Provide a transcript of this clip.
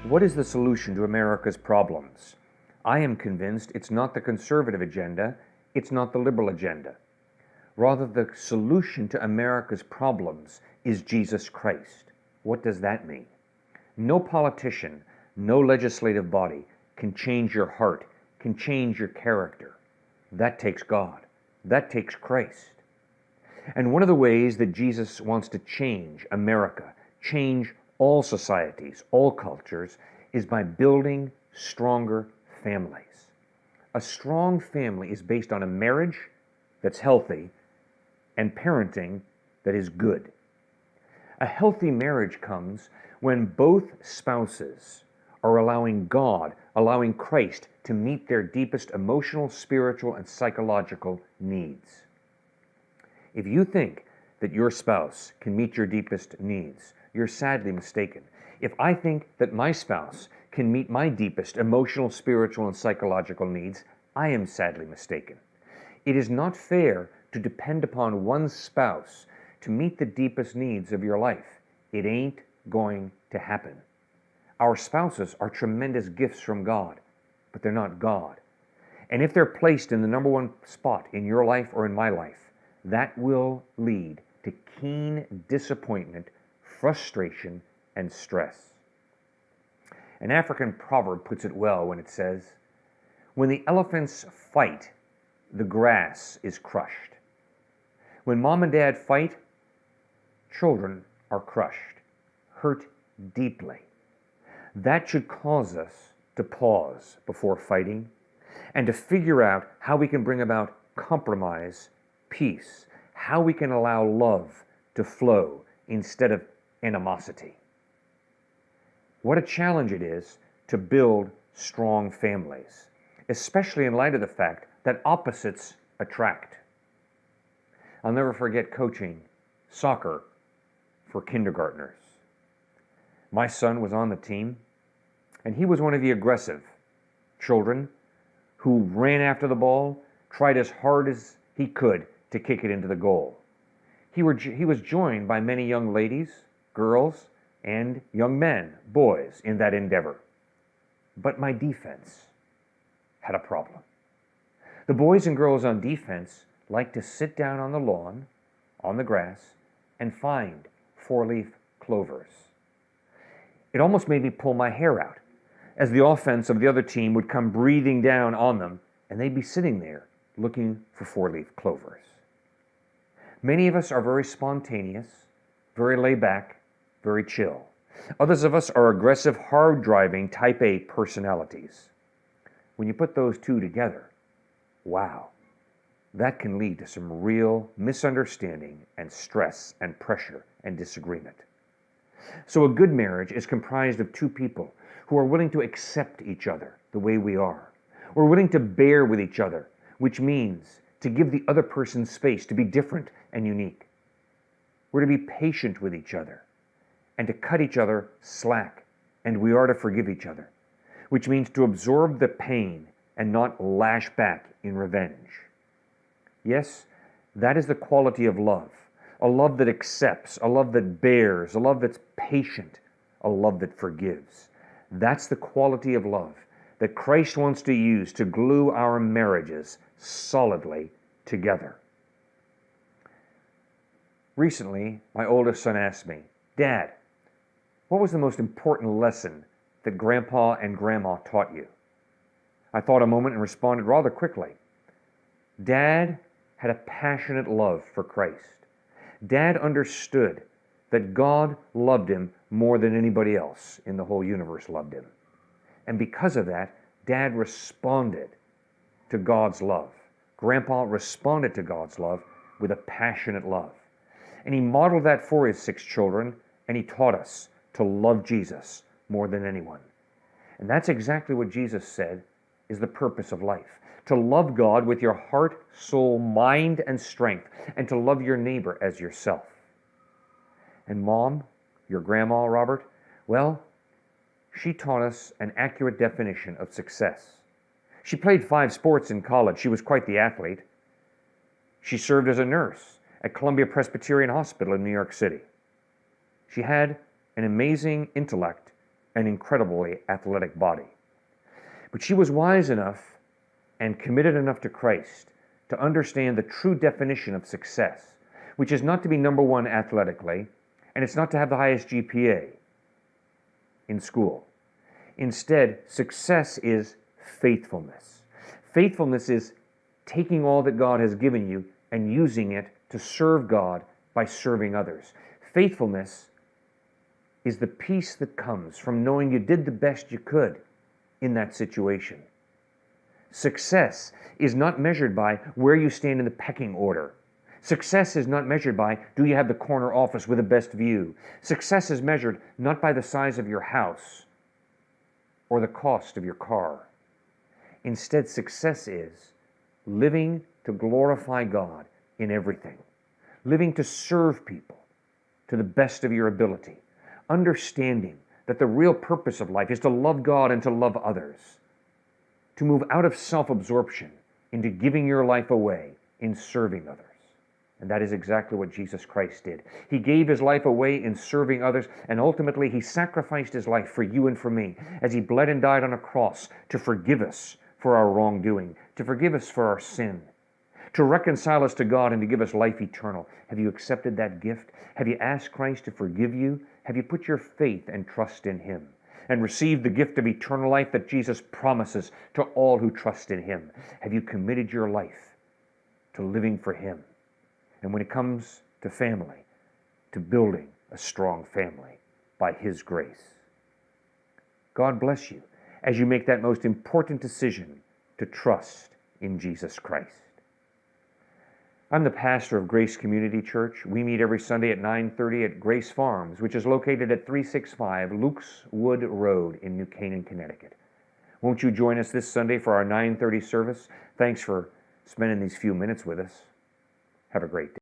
What is the solution to America's problems? I am convinced it's not the conservative agenda, it's not the liberal agenda. Rather, the solution to America's problems is Jesus Christ. What does that mean? No politician, no legislative body can change your heart, can change your character. That takes God. That takes Christ. And one of the ways that Jesus wants to change America, change all societies, all cultures, is by building stronger families. A strong family is based on a marriage that's healthy and parenting that is good. A healthy marriage comes when both spouses are allowing God, allowing Christ to meet their deepest emotional, spiritual, and psychological needs. If you think that your spouse can meet your deepest needs, you're sadly mistaken. If I think that my spouse can meet my deepest emotional, spiritual, and psychological needs, I am sadly mistaken. It is not fair to depend upon one spouse to meet the deepest needs of your life. It ain't going to happen. Our spouses are tremendous gifts from God, but they're not God. And if they're placed in the number one spot in your life or in my life, that will lead to keen disappointment, frustration, and stress. An African proverb puts it well when it says, "When the elephants fight, the grass is crushed." When mom and dad fight, children are crushed, hurt deeply. That should cause us to pause before fighting and to figure out how we can bring about compromise, peace, how we can allow love to flow instead of animosity. What a challenge it is to build strong families, especially in light of the fact that opposites attract. I'll never forget coaching soccer for kindergartners. My son was on the team, and he was one of the aggressive children who ran after the ball, tried as hard as he could to kick it into the goal. He was joined by many young ladies, girls, and young men, boys, in that endeavor. But my defense had a problem. The boys and girls on defense liked to sit down on the lawn, on the grass, and find four-leaf clovers. It almost made me pull my hair out, as the offense of the other team would come breathing down on them, and they'd be sitting there looking for four-leaf clovers. Many of us are very spontaneous, very laid back, very chill. Others of us are aggressive, hard-driving, type A personalities. When you put those two together, wow, that can lead to some real misunderstanding and stress and pressure and disagreement. So a good marriage is comprised of two people who are willing to accept each other the way we are. We're willing to bear with each other, which means to give the other person space to be different and unique. We're to be patient with each other and to cut each other slack, and we are to forgive each other, which means to absorb the pain and not lash back in revenge. Yes, that is the quality of love, a love that accepts, a love that bears, a love that's patient, a love that forgives. That's the quality of love that Christ wants to use to glue our marriages solidly together. Recently, my oldest son asked me, "Dad, what was the most important lesson that Grandpa and Grandma taught you?" I thought a moment and responded rather quickly. Dad had a passionate love for Christ. Dad understood that God loved him more than anybody else in the whole universe loved him. And because of that, Dad responded to God's love. Grandpa responded to God's love with a passionate love. And he modeled that for his 6 children, and he taught us to love Jesus more than anyone. And that's exactly what Jesus said is the purpose of life. To love God with your heart, soul, mind, and strength, and to love your neighbor as yourself. And Mom, your grandma, Robert, well, she taught us an accurate definition of success. She played 5 sports in college. She was quite the athlete. She served as a nurse at Columbia Presbyterian Hospital in New York City. She had an amazing intellect an incredibly athletic body. But she was wise enough and committed enough to Christ to understand the true definition of success, which is not to be number one athletically, and it's not to have the highest GPA in school. Instead, success is faithfulness. Faithfulness is taking all that God has given you and using it to serve God by serving others. Faithfulness is the peace that comes from knowing you did the best you could in that situation. Success is not measured by where you stand in the pecking order. Success is not measured by, do you have the corner office with the best view? Success is measured not by the size of your house or the cost of your car. Instead, success is living to glorify God in everything, living to serve people to the best of your ability, understanding that the real purpose of life is to love God and to love others, to move out of self-absorption into giving your life away in serving others. And that is exactly what Jesus Christ did. He gave his life away in serving others, and ultimately he sacrificed his life for you and for me as he bled and died on a cross to forgive us for our wrongdoing, to forgive us for our sin, to reconcile us to God and to give us life eternal. Have you accepted that gift? Have you asked Christ to forgive you? Have you put your faith and trust in him and received the gift of eternal life that Jesus promises to all who trust in him? Have you committed your life to living for him? And when it comes to family, to building a strong family by his grace. God bless you as you make that most important decision to trust in Jesus Christ. I'm the pastor of Grace Community Church. We meet every Sunday at 9:30 at Grace Farms, which is located at 365 Luke's Wood Road in New Canaan, Connecticut. Won't you join us this Sunday for our 9:30 service? Thanks for spending these few minutes with us. Have a great day.